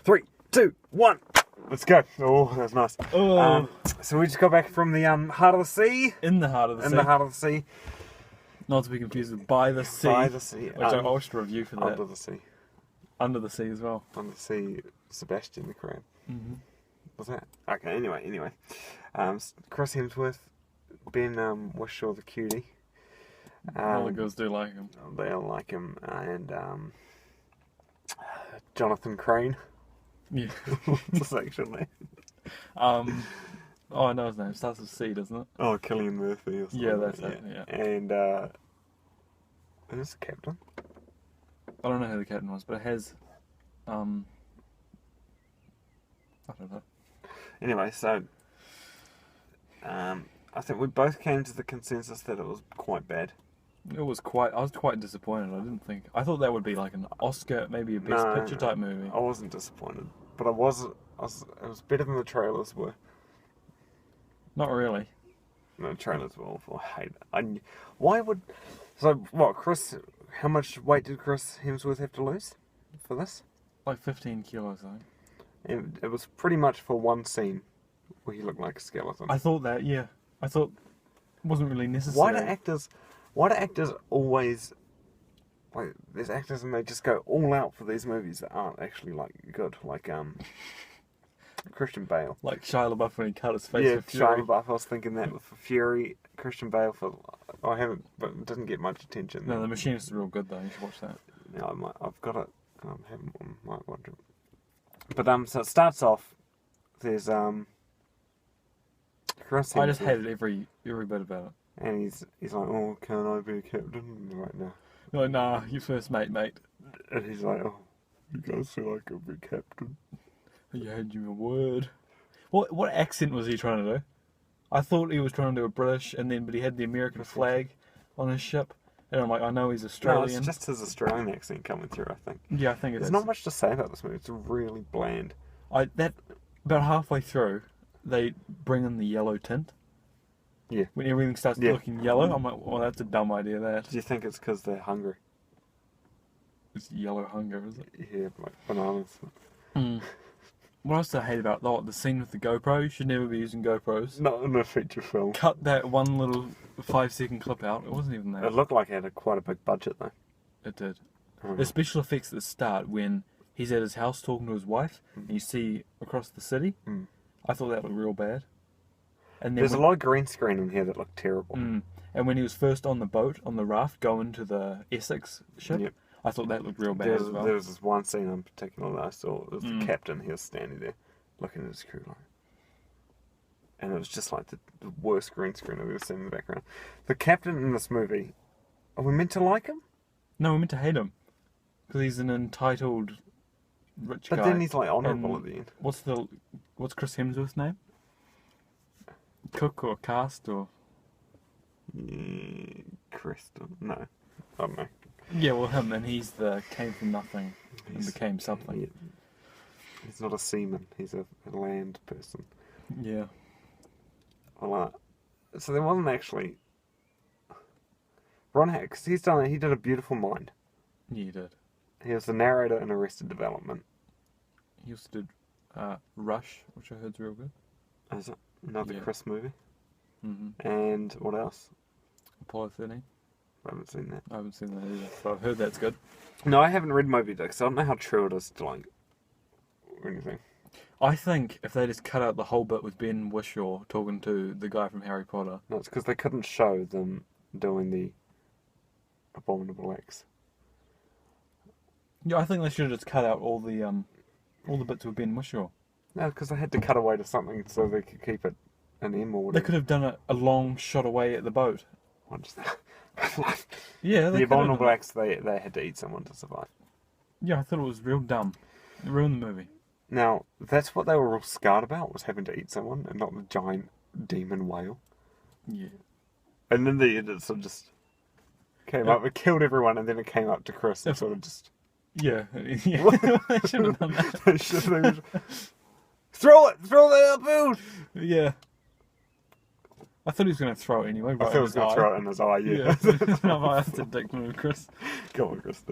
3, 2, 1. Let's go. Oh, that was nice. Oh. So we just got back from the heart of the sea. In the heart of the sea. In the heart of the sea. Not to be confused with By the Sea. By the sea. Which I watched a review for that. Under the sea. Under the Sea as well. Under the sea, Sebastian the Crab. Mm-hmm. What's that? Okay, anyway. Chris Hemsworth, Ben Whishaw the cutie. All the girls do like him. They all like him. And Jonathan Crane. Yeah. What's his actual name? Oh, I know his name. It starts with C, doesn't it? Oh, Cillian Murphy or something. Yeah, that's it. Yeah. And who's the captain? I don't know who the captain was, but it has. I don't know. Anyway, so I think we both came to the consensus that it was quite bad. I was quite disappointed. I thought that would be like an Oscar, maybe a Best Picture type movie. I wasn't disappointed, but it was better than the trailers were. Not really. No, the trailers were awful. I hate it. Chris, how much weight did Chris Hemsworth have to lose for this? Like 15 kilos, I think. It was pretty much for one scene where he looked like a skeleton. I thought that, yeah. I thought it wasn't really necessary. Why do actors always, like, there's actors and they just go all out for these movies that aren't actually, like, good. Like, Christian Bale. Like Shia LaBeouf when he cut his face Yeah, for Fury. Shia LaBeouf, I was thinking that for Fury. Christian Bale but it didn't get much attention. No, The Machinist is real good though, you should watch that. Yeah, I've got it, I might watch it. But, so it starts off, there's, Chris Hemsworth. I just hated every bit about it. And he's like, oh, can I be a captain? And you're like, no. You're like, nah, you first mate. And he's like, oh, you guys feel like I'll be captain. You had your word. What accent was he trying to do? I thought he was trying to do a British, but he had the American flag on his ship. And I'm like, I know he's Australian. No, it's just his Australian accent coming through, I think. Yeah, I think it is. There's not much to say about this movie. It's really bland. About halfway through, they bring in the yellow tint. Yeah. When everything starts looking yellow, I'm like, well, that's a dumb idea, that. Do you think it's because they're hungry? It's yellow hunger, is it? Yeah, like bananas. What else do I hate about the scene with the GoPro? You should never be using GoPros. Not in a feature film. Cut that one little 5-second clip out. It wasn't even that. It looked like it had quite a big budget, though. It did. The special effects at the start, when he's at his house talking to his wife, and you see across the city, I thought that looked real bad. And then There's a lot of green screen in here that looked terrible. And when he was first on the boat, on the raft, going to the Essex ship, I thought that looked real bad as well. There was this one scene in particular that I saw. It was the captain. He was standing there, looking at his crew line. And it was just like the worst green screen I've ever seen in the background. The captain in this movie, are we meant to like him? No, we're meant to hate him. Because he's an entitled rich guy. But then he's like honourable at the end. What's Chris Hemsworth's name? Cook or Cast or... Crystal. No. I don't know. Yeah, well him, and he's came from nothing and became something. Yeah. He's not a seaman, he's a land person. Yeah. Well, so there wasn't actually... Ron Howard, because he did A Beautiful Mind. Yeah, he did. He was the narrator in Arrested Development. He also did Rush, which I heard's real good. Is it? Another Chris movie. Mm-hmm. And what else? Apollo 13. I haven't seen that. I haven't seen that either, but I've heard that's good. No, I haven't read Moby Dick, so I don't know how true it is to, like, or anything. I think if they just cut out the whole bit with Ben Whishaw talking to the guy from Harry Potter... No, it's because they couldn't show them doing the abominable acts. Yeah, I think they should have just cut out all the bits with Ben Whishaw. No, because they had to cut away to something so they could keep it an M or whatever. They could have done a long shot away at the boat. What is that? Yeah, the abominable acts, they had to eat someone to survive. Yeah, I thought it was real dumb. It ruined the movie. Now, that's what they were all scarred about, was having to eat someone and not the giant demon whale. Yeah. And then the end, it sort of just came up, it killed everyone, and then it came up to Chris and sort of just... Yeah. They should have done that. They should have... Throw that up, dude! Yeah. I thought he was going to throw it anyway. I thought he was going to throw it in his eye, yeah. No, that's a dick move, Chris. Go on, Chris.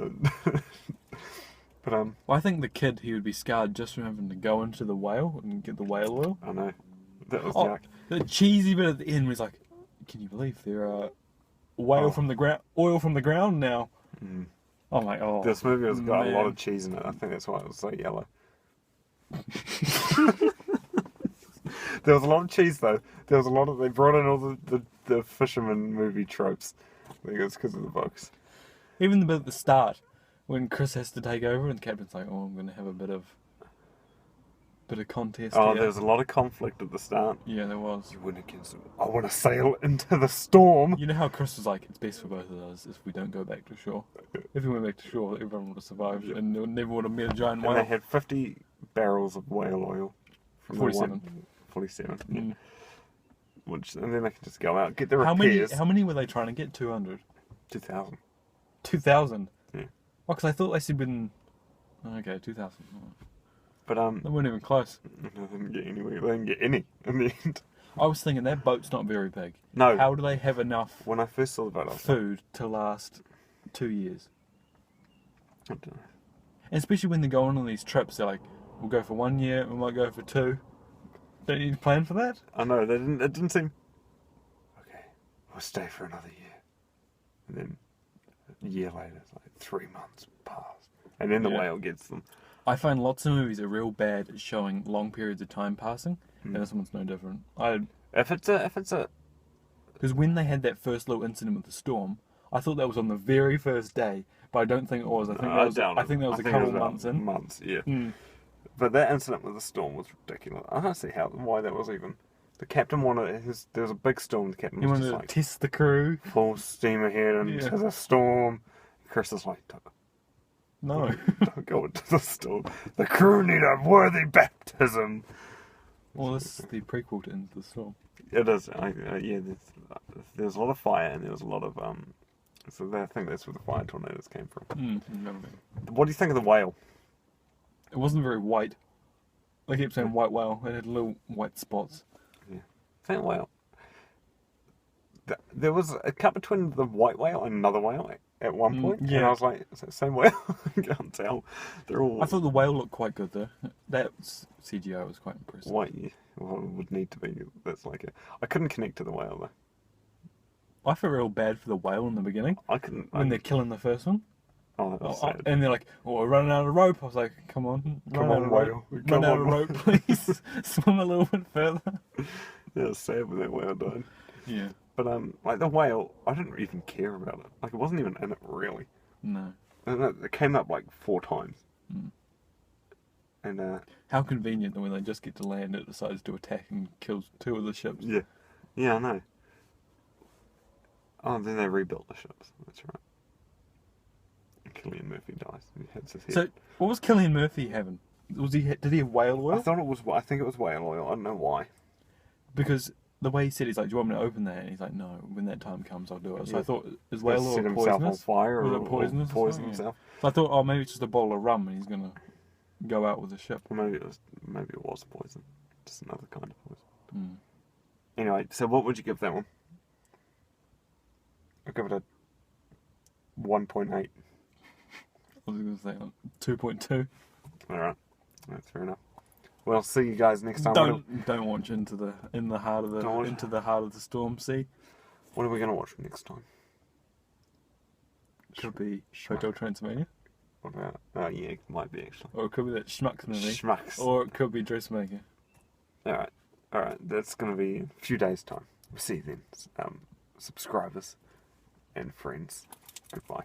But Well, I think the kid, he would be scarred just from having to go into the whale and get the whale oil. I know that was Oh, yuck. the cheesy bit at the end was like, can you believe there are oil from the ground now? Mm. I'm like, oh. This movie has got a lot man. of cheese in it. I think that's why it was so yellow. There was a lot of cheese though. There was a lot of. They brought in all the fisherman movie tropes. I think it's because of the books. Even the bit at the start when Chris has to take over and the captain's like, oh, I'm going to have a bit of contest Oh, here. there was a lot of conflict at the start. Yeah, there was. You win against them. I want to sail into the storm. You know how Chris was like, it's best for both of us if we don't go back to shore. If we went back to shore, everyone would have survived and never would have met a giant And whale. they had 50 barrels of whale oil. From 47. 47. Mm. Which, and then they can just go out, get the How repairs. many were they trying to get? 200? 2,000. 2,000? Yeah. Oh, because I thought they said been... Okay, 2,000. But, They weren't even close. they didn't get anywhere. They didn't get any in the end. I was thinking that boat's not very big. No. How do they have enough When I first saw the boat, I was like, food to last 2 years? I don't know. And especially when they're going on these trips, they're like, we'll go for 1 year, we might go for 2. Don't you plan for that? I know, it didn't seem... Okay, we'll stay for another year. And then, a year later, it's like 3 months passed. And then the Yeah. whale gets them. I find lots of movies are real bad at showing long periods of time passing, and this one's no different. If it's a... Because when they had that first little incident with the storm, I thought that was on the very first day, but I don't think it was. I think that was a couple about months in. Months, yeah. Mm. But that incident with the storm was ridiculous. I don't see why that was even... The captain wanted... there was a big storm, the captain He was wanted just to like... test the crew. Full steam ahead into Yeah. the storm. Chris is like, No. don't go into the storm. The crew need a worthy baptism. Well, this is the prequel to Into the Storm. It is. Yeah, there's a lot of fire and there was a lot of So I think that's where the fire tornadoes came from. What do you think of the whale? It wasn't very white. They kept saying white whale. It had little white spots. Yeah, I think whale. There was a cut between the white whale and another whale at one point, and yeah. I was like, "Is that the same whale?" I can't tell. They're all I thought the whale looked quite good though. That CGI was quite impressive. white. Yeah, well, it would need to be. That's like I couldn't connect to the whale though. I feel real bad for the whale in the beginning I couldn't. when they're killing the first one. Oh, that was sad. And they're like, "Oh, we're running out of rope." I was like, "Come on, Come run on, out of whale. rope. Come Run out on, of rope, please. Swim a little bit further." Yeah, it was sad when that whale died. Yeah. But like the whale, I didn't even care about it. Like it wasn't even in it really. No. And it came up like 4 times. Mm. And How convenient that when they just get to land, it decides to attack and kills 2 of the ships. yeah, I know. Oh, then they rebuilt the ships. That's right. And Cillian Murphy dies. He hits his head. So, what was Cillian Murphy having? Did he have whale oil? I think it was whale oil. I don't know why. Because the way he said, he's like, "Do you want me to open that?" And he's like, "No. When that time comes, I'll do it." So Yeah. I thought, is He whale oil set himself on poisonous? fire Was or it poisonous or poison something? himself. So I thought, oh, maybe it's just a bottle of rum and he's gonna go out with the ship. Or maybe it was poison. Just another kind of poison. Mm. Anyway, so what would you give that one? I'll give it a 1.8. I was gonna say 2.2. Alright. That's fair enough. Well, see you guys next time. Don't watch into the heart of the storm. See, What are we going to watch next time? could be Hotel Transylvania, What about... Oh, yeah, it might be actually. or it could be that Schmucks movie, Schmucks. or it could be Dressmaker. Alright. That's going to be a few days' time. We'll see you then. Subscribers and friends. Goodbye.